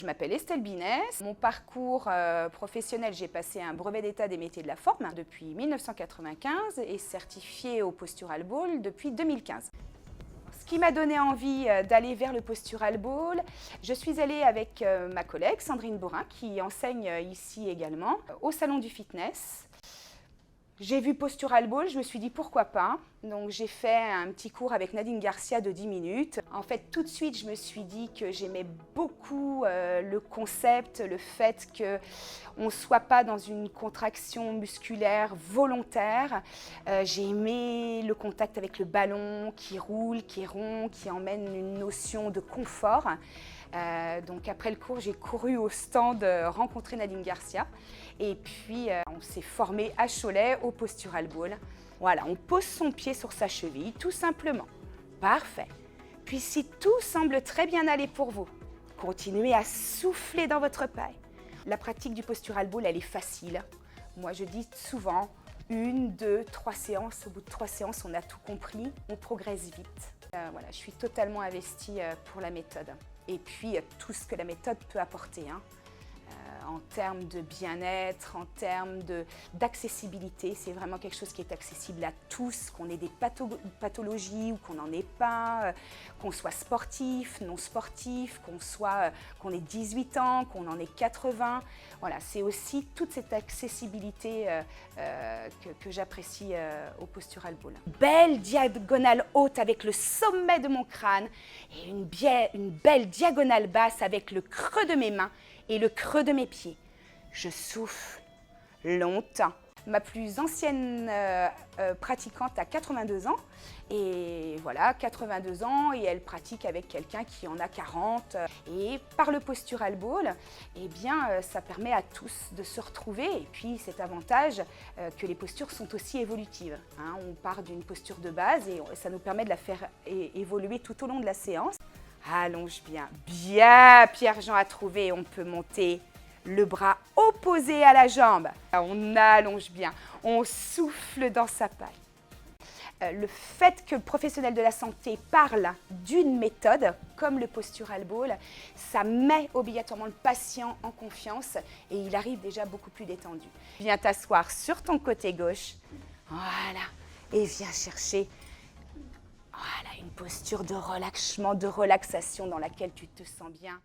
Je m'appelle Estelle Binès. Mon parcours professionnel, j'ai passé un brevet d'état des métiers de la forme depuis 1995 et certifiée au Postural Ball depuis 2015. Ce qui m'a donné envie d'aller vers le Postural Ball, je suis allée avec ma collègue Sandrine Borin, qui enseigne ici également, au Salon du Fitness. J'ai vu Postural Ball, je me suis dit pourquoi pas. Donc j'ai fait un petit cours avec Nadine Garcia de 10 minutes. En fait, tout de suite, je me suis dit que j'aimais beaucoup le concept, le fait qu'on ne soit pas dans une contraction musculaire volontaire. J'ai aimé le contact avec le ballon qui roule, qui est rond, qui emmène une notion de confort. Donc après le cours, j'ai couru au stand rencontrer Nadine Garcia et puis on s'est formé à Cholet au Postural Ball. Voilà, on pose son pied sur sa cheville tout simplement. Parfait. Puis si tout semble très bien aller pour vous, continuez à souffler dans votre paille. La pratique du Postural Ball, elle est facile. Moi, je dis souvent 1, 2, 3 séances. Au bout de 3 séances, on a tout compris, on progresse vite. Voilà, je suis totalement investie pour la méthode. Et puis, tout ce que la méthode peut apporter, en termes de bien-être, en termes d'accessibilité. C'est vraiment quelque chose qui est accessible à tous, qu'on ait des pathologies ou qu'on n'en ait pas, qu'on soit sportif, non sportif, qu'on ait 18 ans, qu'on en ait 80. Voilà, c'est aussi toute cette accessibilité que j'apprécie au Postural Ball. Belle diagonale haute avec le sommet de mon crâne et une belle diagonale basse avec le creux de mes mains et le creux de mes pieds. Je souffle longtemps. Ma plus ancienne pratiquante a 82 ans et voilà, 82 ans et elle pratique avec quelqu'un qui en a 40. Et par le Postural Ball, eh bien, ça permet à tous de se retrouver et puis cet avantage que les postures sont aussi évolutives. On part d'une posture de base et ça nous permet de la faire évoluer tout au long de la séance. Allonge bien, Pierre-Jean a trouvé, on peut monter le bras opposé à la jambe. On allonge bien, on souffle dans sa paille. Le fait que le professionnel de la santé parle d'une méthode, comme le Postural Ball, ça met obligatoirement le patient en confiance et il arrive déjà beaucoup plus détendu. Viens t'asseoir sur ton côté gauche, voilà, et viens chercher une posture de relâchement, de relaxation dans laquelle tu te sens bien.